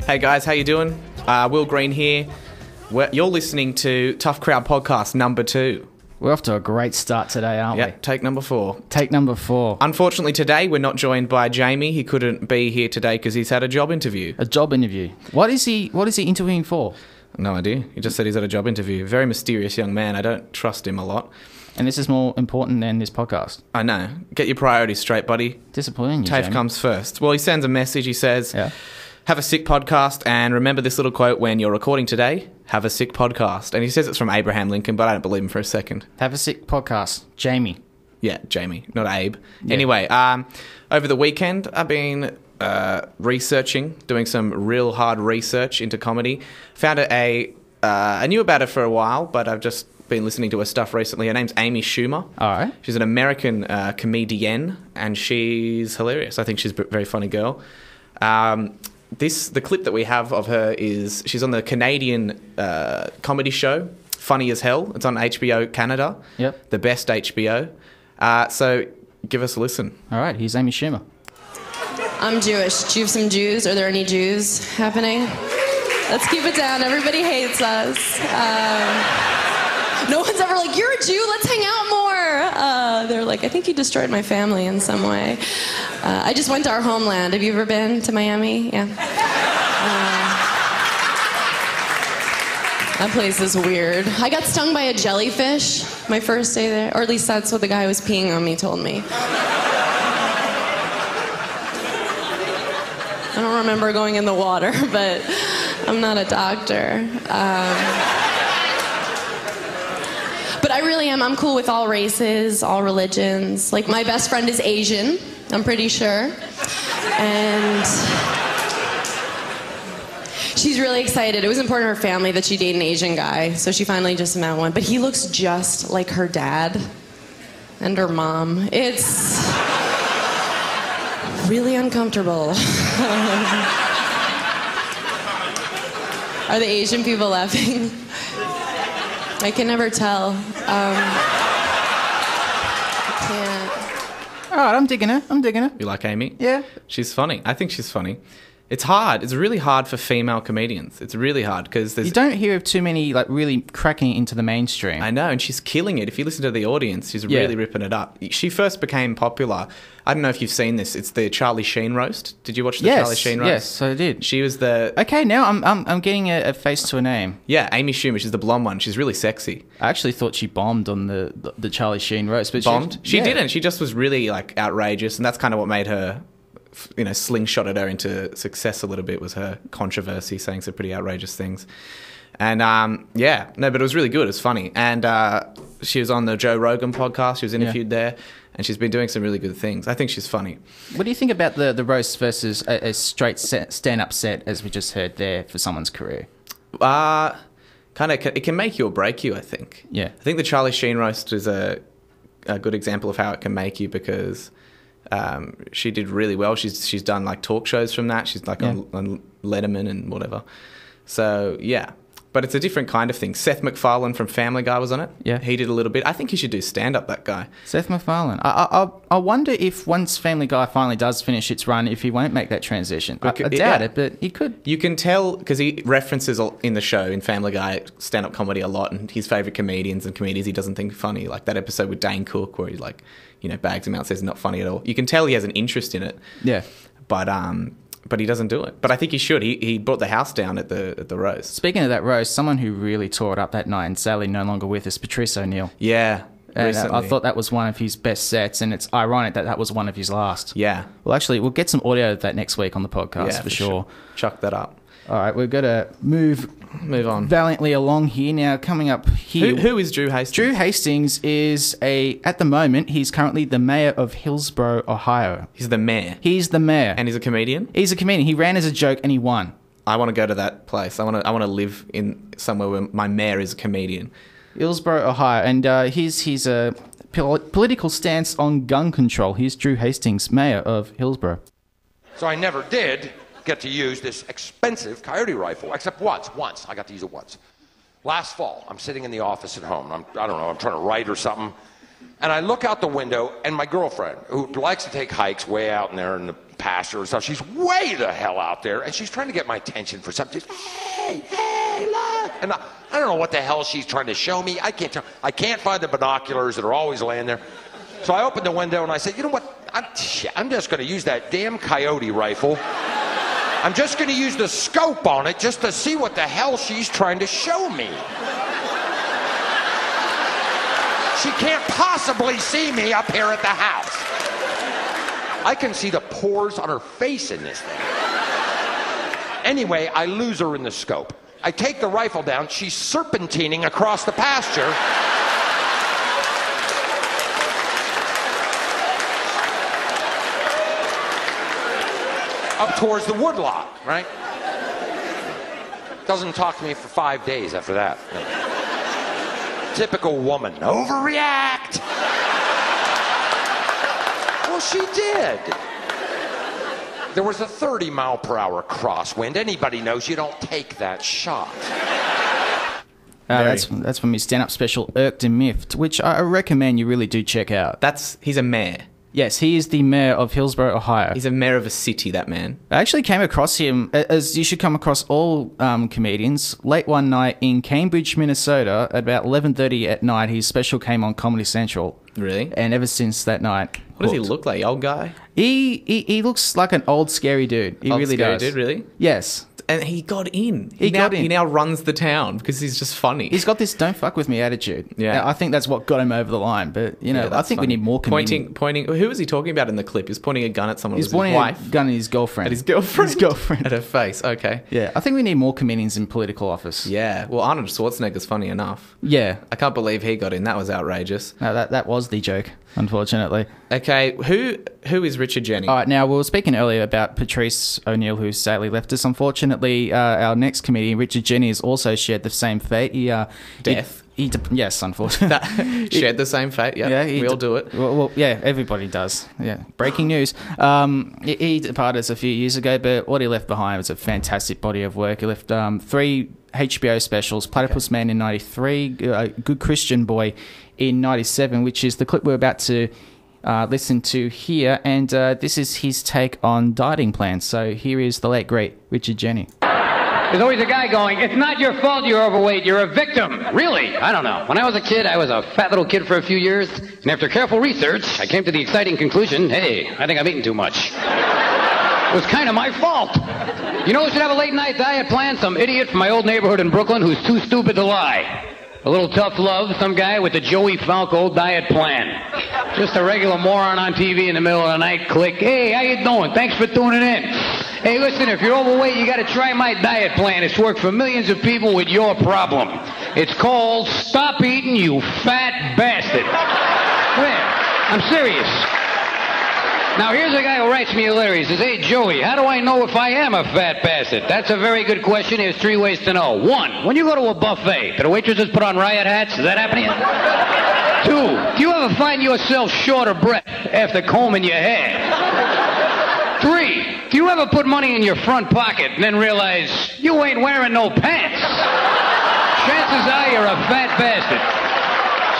Hey guys, how you doing? Will Green here. You're listening to Tough Crowd Podcast number 2. We're off to a great start today, aren't we? Take number 4. Take number 4. Unfortunately today we're not joined by Jamie. He couldn't be here today because he's had a job interview. A job interview? What is he interviewing for? No idea. He just said he's had a job interview. Very mysterious young man. I don't trust him a lot. And this is more important than this podcast. I know. Get your priorities straight, buddy. Disappointing you, TAFE Jamie. comes first. Well, he sends a message. He says, have a sick podcast, and remember this little quote when you're recording today, have a sick podcast. And he says it's from Abraham Lincoln, but I don't believe him for a second. Have a sick podcast. Jamie. Yeah, Jamie, not Abe. Yeah. Anyway, over the weekend, I've been researching, doing some real hard research into comedy. Found I knew about her for a while, but I've just been listening to her stuff recently. Her name's Amy Schumer. All right. She's an American comedian, and she's hilarious. I think she's a very funny girl. The clip that we have of her is she's on the Canadian comedy show, Funny as Hell. It's on HBO Canada. Yep. The best HBO. So give us a listen. All right, here's Amy Schumer. I'm Jewish. Do you have some Jews? Are there any Jews happening? Let's keep it down. Everybody hates us. No one's ever like, you're a Jew, let's hang out more. They're like, I think you destroyed my family in some way. I just went to our homeland. Have you ever been to Miami? Yeah. That place is weird. I got stung by a jellyfish my first day there, or at least that's what the guy who was peeing on me told me. I don't remember going in the water, but I'm not a doctor. But I really am. I'm cool with all races, all religions. Like, my best friend is Asian, I'm pretty sure. And she's really excited. It was important to her family that she date an Asian guy, so she finally just met one. But he looks just like her dad and her mom. It's really uncomfortable. Are the Asian people laughing? I can never tell. I can't. All right, I'm digging her. You like Amy? Yeah. She's funny. I think she's funny. It's hard. It's really hard for female comedians. It's really hard because there's... You don't hear of too many, like, really cracking into the mainstream. I know, and she's killing it. If you listen to the audience, she's really ripping it up. She first became popular. I don't know if you've seen this. It's the Charlie Sheen roast. Did you watch the Charlie Sheen roast? Yes, I did. She was the... Okay, now I'm getting a face to a name. Yeah, Amy Schumer. She's the blonde one. She's really sexy. I actually thought she bombed on the Charlie Sheen roast. But bombed? She didn't. She just was really, like, outrageous, and that's kind of what made her... slingshotted her into success a little bit, was her controversy, saying some pretty outrageous things. And, but it was really good. It was funny. And she was on the Joe Rogan podcast. She was interviewed there, and she's been doing some really good things. I think she's funny. What do you think about the roast versus a straight stand-up set, as we just heard there, for someone's career? It can make you or break you, I think. Yeah. I think the Charlie Sheen roast is a good example of how it can make you, because... she did really well. She's done like talk shows from that. She's like on Letterman and whatever. So yeah, but it's a different kind of thing. Seth MacFarlane from Family Guy was on it. Yeah, he did a little bit. I think he should do stand up. That guy, Seth MacFarlane. I wonder if once Family Guy finally does finish its run, if he won't make that transition. I doubt it, but he could. You can tell because he references in the show in Family Guy stand up comedy a lot, and his favorite comedians and comedians he doesn't think funny. Like that episode with Dane Cook where he's like, bags him out, says not funny at all. You can tell he has an interest in it. Yeah. But he doesn't do it. But I think he should. He brought the house down at the roast. Speaking of that roast, someone who really tore it up that night and sadly no longer with us, Patrice O'Neill. Yeah. And I thought that was one of his best sets, and it's ironic that was one of his last. Yeah. Well, actually, we'll get some audio of that next week on the podcast for sure. Chuck that up. All right, we're going to move on valiantly along here. Now, coming up here... Who is Drew Hastings? Drew Hastings is at the moment, he's currently the mayor of Hillsborough, Ohio. He's the mayor? He's the mayor. And he's a comedian? He's a comedian. He ran as a joke and he won. I want to go to that place. I want to live in somewhere where my mayor is a comedian. Hillsborough, Ohio. And his political stance on gun control. Here's Drew Hastings, mayor of Hillsborough. So I never did get to use this expensive coyote rifle, except once. I got to use it once. Last fall, I'm sitting in the office at home. I'm trying to write or something. And I look out the window, and my girlfriend, who likes to take hikes way out in there in the pasture and stuff. She's way the hell out there, and she's trying to get my attention for something. Hey, look! And I don't know what the hell she's trying to show me. I can't tell. I can't find the binoculars that are always laying there. So I opened the window and I said, you know what? I'm just going to use that damn coyote rifle. I'm just going to use the scope on it just to see what the hell she's trying to show me. She can't possibly see me up here at the house. I can see the pores on her face in this thing. Anyway, I lose her in the scope. I take the rifle down. She's serpentining across the pasture. Up towards the woodlot, right? Doesn't talk to me for 5 days after that. Typical woman. Overreact! Well, she did. There was a 30-mile-per-hour crosswind. Anybody knows you don't take that shot. That's from his stand-up special, Irked and Miffed, which I recommend you really do check out. He's a mayor. Yes, he is the mayor of Hillsborough, Ohio. He's a mayor of a city, that man. I actually came across him, as you should come across all comedians, late one night in Cambridge, Minnesota, at about 11:30 at night. His special came on Comedy Central. Really? And ever since that night... What does he look like? Old guy? He looks like an old, scary dude. He really does. Old scary dude, really? Yes. And he got in. He got in. He now runs the town because he's just funny. He's got this "don't fuck with me" attitude. Yeah, I think that's what got him over the line. But I think we need more comedians. Pointing. Who was he talking about in the clip? He was pointing a gun at someone. He's pointing a gun at his girlfriend. At his girlfriend. His girlfriend. At her face. Okay. Yeah, I think we need more comedians in political office. Yeah. Well, Arnold Schwarzenegger's funny enough. Yeah. I can't believe he got in. That was outrageous. No, that was the joke, unfortunately. Okay. Who is Richard Jeni? All right. Now we were speaking earlier about Patrice O'Neill, who sadly left us. Unfortunately, our next comedian, Richard Jeni, has also shared the same fate. Death. Yes, unfortunately. Shared the same fate, yeah. We all do it. Well, yeah, everybody does. Yeah. Breaking news. He departed us a few years ago, but what he left behind was a fantastic body of work. He left 3 HBO specials, Platypus Man in 93, Good Christian Boy in 97, which is the clip we're about to listen to here. And this is his take on dieting plans. So here is the late, great Richard Jeni. There's always a guy going, it's not your fault you're overweight, you're a victim. Really? I don't know. When I was a kid, I was a fat little kid for a few years, and after careful research, I came to the exciting conclusion, hey, I think I'm eating too much. It was kind of my fault. You know who should have a late night diet plan? Some idiot from my old neighborhood in Brooklyn who's too stupid to lie. A little tough love, some guy with the Joey Falco diet plan. Just a regular moron on TV in the middle of the night, click, hey, how you doing? Thanks for tuning in. Hey, listen, if you're overweight, you got to try my diet plan. It's worked for millions of people with your problem. It's called Stop Eating, You Fat Bastard. Where? I'm serious. Now, here's a guy who writes me a letter. He says, hey, Joey, how do I know if I am a fat bastard? That's a very good question. There's 3 ways to know. 1, when you go to a buffet, do the waitresses put on riot hats? Does that happen to you? 2, do you ever find yourself short of breath after combing your hair? 3, do you ever put money in your front pocket and then realize you ain't wearing no pants? Chances are you're a fat bastard.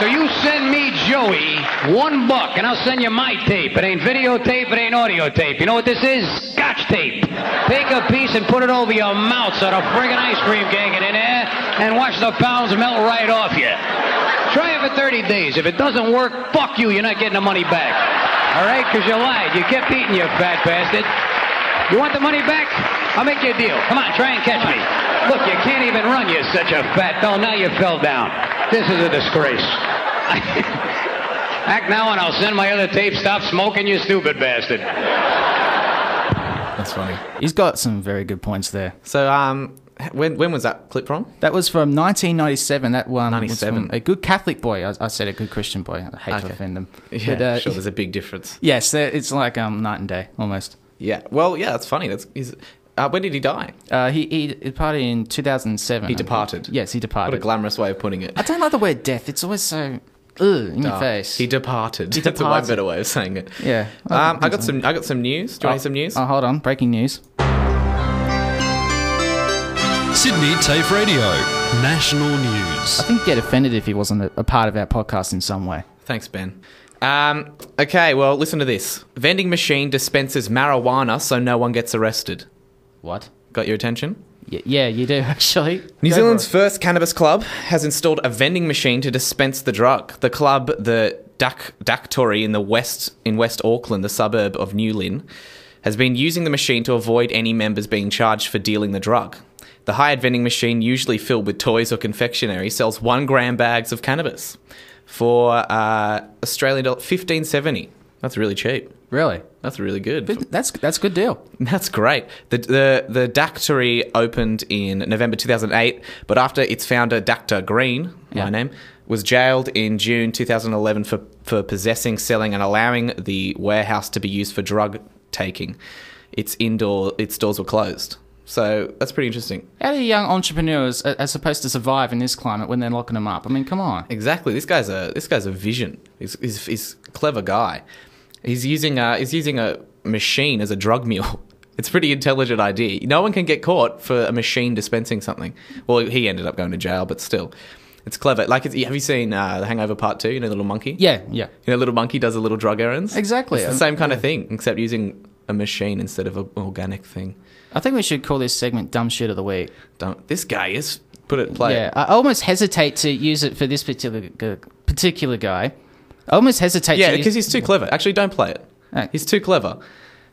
So you send me, Joey, $1 and I'll send you my tape. It ain't videotape, it ain't audio tape. You know what this is? Scotch tape. Take a piece and put it over your mouth so the friggin' ice cream can't get in there and watch the pounds melt right off you. Try it for 30 days. If it doesn't work, fuck you, you're not getting the money back. All right? Because you lied. You kept eating, you fat bastard. You want the money back? I'll make you a deal. Come on, try and catch me. Look, you can't even run, you're such a fat... Oh, now you fell down. This is a disgrace. Act now and I'll send my other tape. Stop smoking, you stupid bastard. That's funny. He's got some very good points there. So, when was that clip from? That was from 1997. That one 97. was from a good Catholic boy. I said a good Christian boy. I hate to offend them. Yeah, but, sure, there's a big difference. Yes, it's like night and day, almost. Yeah, well, yeah, that's funny. When did he die? He departed in 2007. He departed? Yes, he departed. What a glamorous way of putting it. I don't like the word death. It's always so... in your face. He departed. That's a way better way of saying it. Yeah. I got some news. Do you want some news? Oh, hold on. Breaking news. Sydney TAFE Radio, national news. I think he'd get offended if he wasn't a part of our podcast in some way. Thanks, Ben. Okay, well, listen to this. Vending machine dispenses marijuana so no one gets arrested. What? Got your attention? Yeah, you do, actually. New Zealand's first cannabis club has installed a vending machine to dispense the drug. The club, the Dactory in West Auckland, the suburb of New Lynn, has been using the machine to avoid any members being charged for dealing the drug. The hired vending machine, usually filled with toys or confectionery, sells 1 gram bags of cannabis for Australian dollar $15.70. That's really cheap. Really? That's really good. That's a good deal. That's great. The Dactory opened in November 2008, but after its founder, Dr. Green, my name, was jailed in June 2011 for possessing, selling, and allowing the warehouse to be used for drug taking. Its doors were closed. So that's pretty interesting. How do young entrepreneurs are supposed to survive in this climate when they're locking them up? I mean, come on. Exactly. This guy's a vision. He's a clever guy. He's using a machine as a drug mule. It's a pretty intelligent idea. No one can get caught for a machine dispensing something. Well, he ended up going to jail, but still. It's clever. Like, have you seen The Hangover Part 2? You know, Little Monkey? Yeah. You know, Little Monkey does the little drug errands? Exactly. It's the same kind of thing, except using a machine instead of an organic thing. I think we should call this segment Dumb Shit of the Week. This guy is... Play Yeah, it. I almost hesitate to use it for this particular guy. I almost hesitate Yeah, to because he's too clever. Actually, don't play it. Right. He's too clever.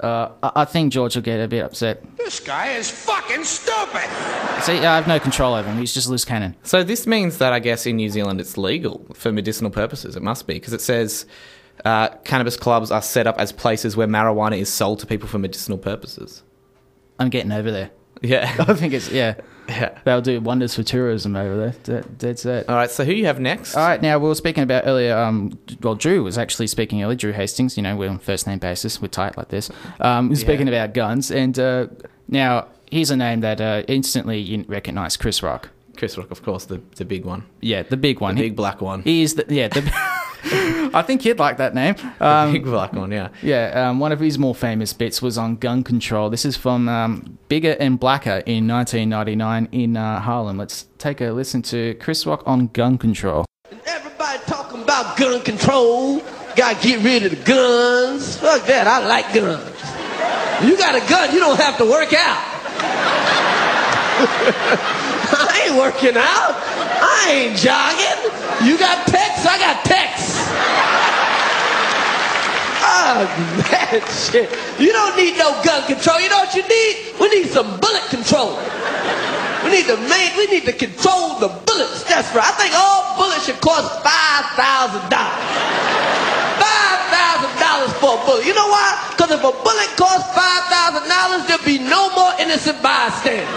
I think George will get a bit upset. This guy is fucking stupid. See, I have no control over him. He's just loose cannon. So this means that, I guess, in New Zealand it's legal for medicinal purposes. It must be, because it says cannabis clubs are set up as places where marijuana is sold to people for medicinal purposes. I'm getting over there. Yeah. I think it's, Yeah. they'll do wonders for tourism over there. That's it. All right, so who you have next? All right, now we were speaking about earlier, Drew was actually speaking earlier, Drew Hastings, you know, we're on first name basis, we're tight like this. Speaking about guns, and now here's a name that instantly you recognise, Chris Rock. Chris Rock, of course, the big one. Yeah, the big one. The big black one. He is I think he'd like that name. The big black one, yeah. Yeah, one of his more famous bits was on gun control. This is from Bigger and Blacker in 1999 in Harlem. Let's take a listen to Chris Rock on gun control. Everybody talking about gun control. Gotta get rid of the guns. Fuck that, I like guns. You got a gun, you don't have to work out. I ain't working out. I ain't jogging. You got pecs, I got pecs. Oh, man, shit. You don't need no gun control. You know what you need? We need some bullet control. We need to control the bullets. That's right. I think all bullets should cost $5,000. $5,000 for a bullet. You know why? Because if a bullet costs $5,000, there'll be no more innocent bystanders.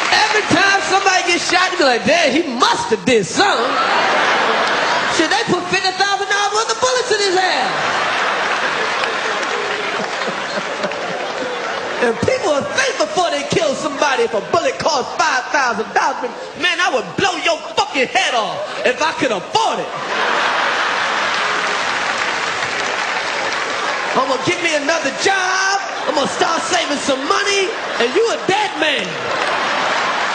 Every time somebody gets shot, you be like, damn, he must have did something. Shit, they put $50,000 worth of bullets in his ass. And people will think before they kill somebody if a bullet costs $5,000. Man, I would blow your fucking head off if I could afford it. I'm gonna get me another job. I'm gonna start saving some money, and you a dead man.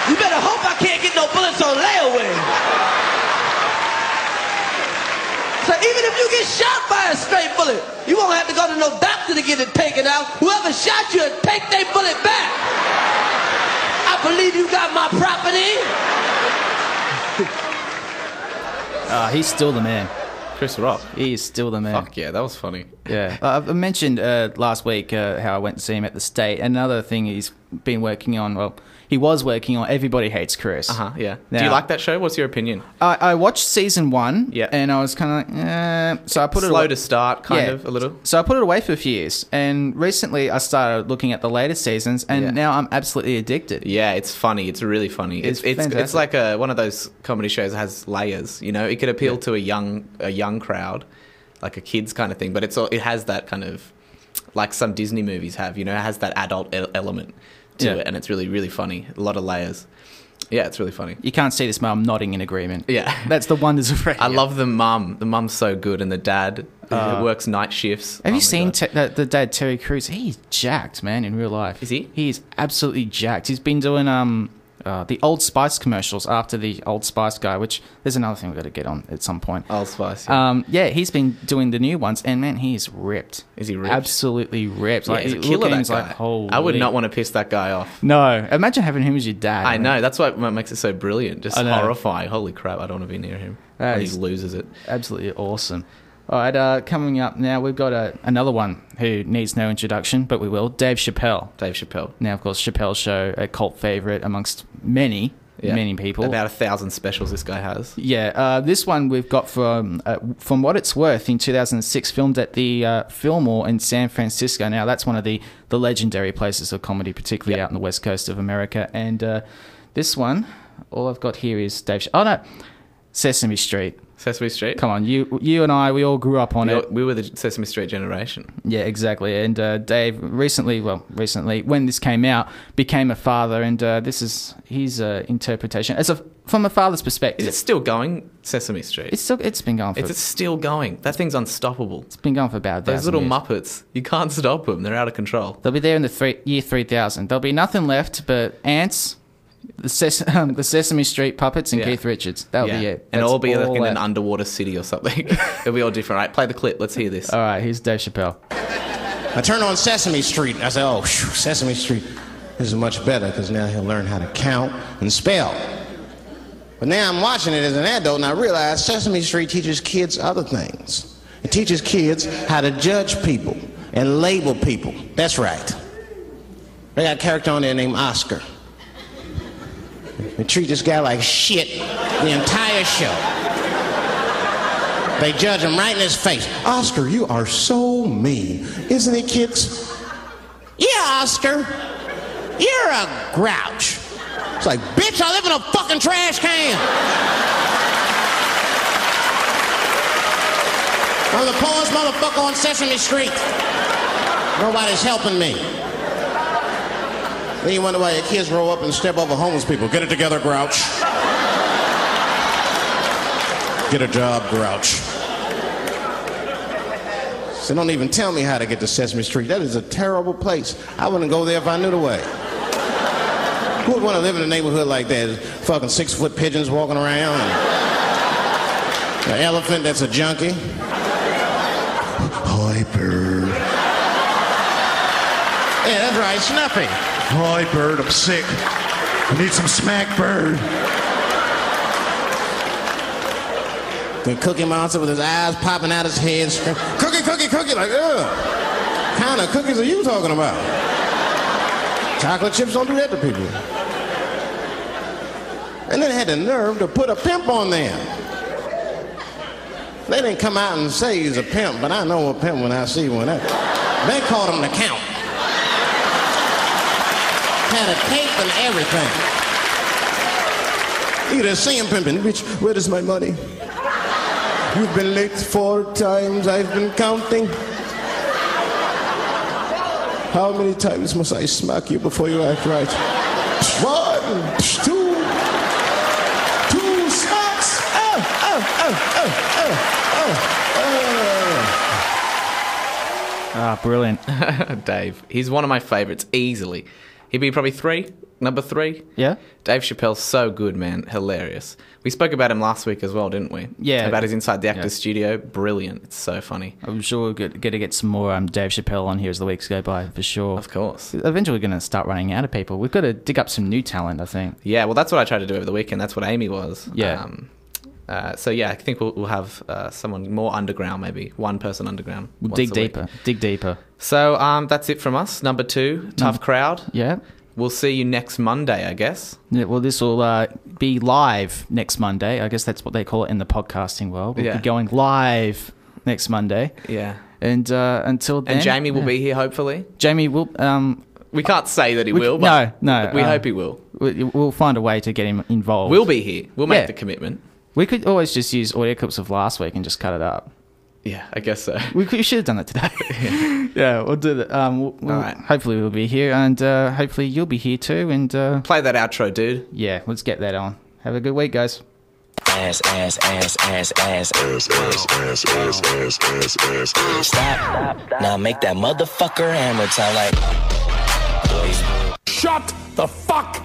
You better hope I can't get no bullets on layaway. So even if you get shot by a straight bullet, you won't have to go to no doctor to get it taken out. Whoever shot you, take their bullet back. I believe you got my property. He's still the man. Chris Rock. He is still the man. Fuck yeah, that was funny. Yeah. I mentioned last week how I went to see him at the State. Another thing he's been working on, well, he was working on Everybody Hates Chris. Yeah. Now, do you like that show? What's your opinion? I watched season 1, yeah, and I was kind of like, so I put it slow to start, kind of, a little. So I put it away for a few years, and recently I started looking at the later seasons, and now I'm absolutely addicted. Yeah, it's funny. It's really funny. It's like one of those comedy shows that has layers. You know, it could appeal to a young crowd, like a kids kind of thing, but it has that kind of like some Disney movies have. You know, it has that adult element to it, and it's really, really funny. A lot of layers. Yeah, it's really funny. You can't see this, but I'm nodding in agreement. Yeah. That's the wonders of radio. I love the mum. The mum's so good, and the dad who works night shifts. Have Oh you my seen God. the dad, Terry Crews? He's jacked, man, in real life. Is he? He is absolutely jacked. He's been doing the Old Spice commercials after the Old Spice guy, which there's another thing we've got to get on at some point. Old Spice, yeah. Yeah, he's been doing the new ones, and man, he is ripped. Is he ripped? Absolutely ripped. Yeah, Like, he's a you killer, look at him, that he's guy. like, holy. I would not want to piss that guy off. No, imagine having him as your dad. I know. That's what makes it so brilliant. Just I know. horrifying. Holy crap, I don't want to be near him. That When he is- loses it. Absolutely awesome. All right, coming up now, we've got another one who needs no introduction, but we will. Dave Chappelle. Dave Chappelle. Now, of course, Chappelle's Show, a cult favourite amongst many people. About 1,000 specials this guy has. Yeah, this one we've got from what it's worth in 2006, filmed at the Fillmore in San Francisco. Now, that's one of the legendary places of comedy, particularly out in the west coast of America. And this one, all I've got here is Dave... Oh, no, Sesame Street. Sesame Street? Come on, you and I, we all grew up on it. We were the Sesame Street generation. Yeah, exactly. And Dave recently, when this came out, became a father, and this is his interpretation from a father's perspective. Is it still going, Sesame Street? It's been going for... It's still going. That thing's unstoppable. It's been going for about 1,000 Those little years. Muppets, you can't stop them. They're out of control. They'll be there in the year 3000. There'll be nothing left but ants, the Sesame Street puppets, and Yeah. Keith Richards. That'll be it. And That's it'll all be like in an left. underwater city or something. It'll be all different. Right, play the clip. Let's hear this. All right, here's Dave Chappelle. I turned on Sesame Street. I said, oh, Sesame Street. This is much better because now he'll learn how to count and spell. But now I'm watching it as an adult and I realize Sesame Street teaches kids other things. It teaches kids how to judge people and label people. That's right. They got a character on there named Oscar. They treat this guy like shit the entire show. They judge him right in his face. Oscar, you are so mean. Isn't it, kids? Yeah, Oscar. You're a grouch. It's like, bitch, I live in a fucking trash can. I'm the poorest motherfucker on Sesame Street. Nobody's helping me. Then you wonder why your kids grow up and step over homeless people. Get it together, grouch. Get a job, grouch. So don't even tell me how to get to Sesame Street. That is a terrible place. I wouldn't go there if I knew the way. Who would want to live in a neighborhood like that? Fucking 6-foot pigeons walking around. And an elephant that's a junkie. Hi, bird. Yeah, that's right, Snuffy. Hi, bird, I'm sick. I need some smack, bird. The Cookie Monster with his eyes popping out his head. Cookie, cookie, cookie, like, ugh. What kind of cookies are you talking about? Chocolate chips don't do that to people. And then they had the nerve to put a pimp on there. They didn't come out and say he's a pimp, but I know a pimp when I see one. They called him the Count. Had a cape and everything. You could see him pimping. Bitch, where is my money? You've been late 4 times, I've been counting. How many times must I smack you before you act right? 1, 2 smacks. Ah, brilliant. Dave. He's one of my favourites, easily. He'd be probably number 3. Yeah? Dave Chappelle's so good, man. Hilarious. We spoke about him last week as well, didn't we? Yeah. About his Inside the Actors studio. Brilliant. It's so funny. I'm sure we're going to get some more Dave Chappelle on here as the weeks go by, for sure. Of course. Eventually we're going to start running out of people. We've got to dig up some new talent, I think. Yeah, well, that's what I tried to do over the weekend. That's what Amy was. Yeah. So, yeah, I think we'll have someone more underground, maybe. One person underground. We'll once dig a week. deeper. Dig deeper. So, that's it from us. Number 2, Tough Crowd. Yeah. We'll see you next Monday, I guess. Yeah, well, this will be live next Monday. I guess that's what they call it in the podcasting world. We'll Yeah. be going live next Monday. Yeah. And until then... And Jamie will be here, hopefully. Jamie will... We can't say that he will, but no, we hope he will. We'll find a way to get him involved. We'll be here. We'll make Yeah. the commitment. We could always just use audio clips of last week and just cut it up. Yeah, I guess so. We should have done it today. Yeah, we'll do that. All right. Hopefully we'll be here, and hopefully you'll be here too. And play that outro, dude. Yeah, let's get that on. Have a good week, guys. Ass, ass, ass, ass, ass, ass, ass, ass, ass, ass, ass, ass, ass. Stop. Now make that motherfucker hammer sound like. Shut the fuck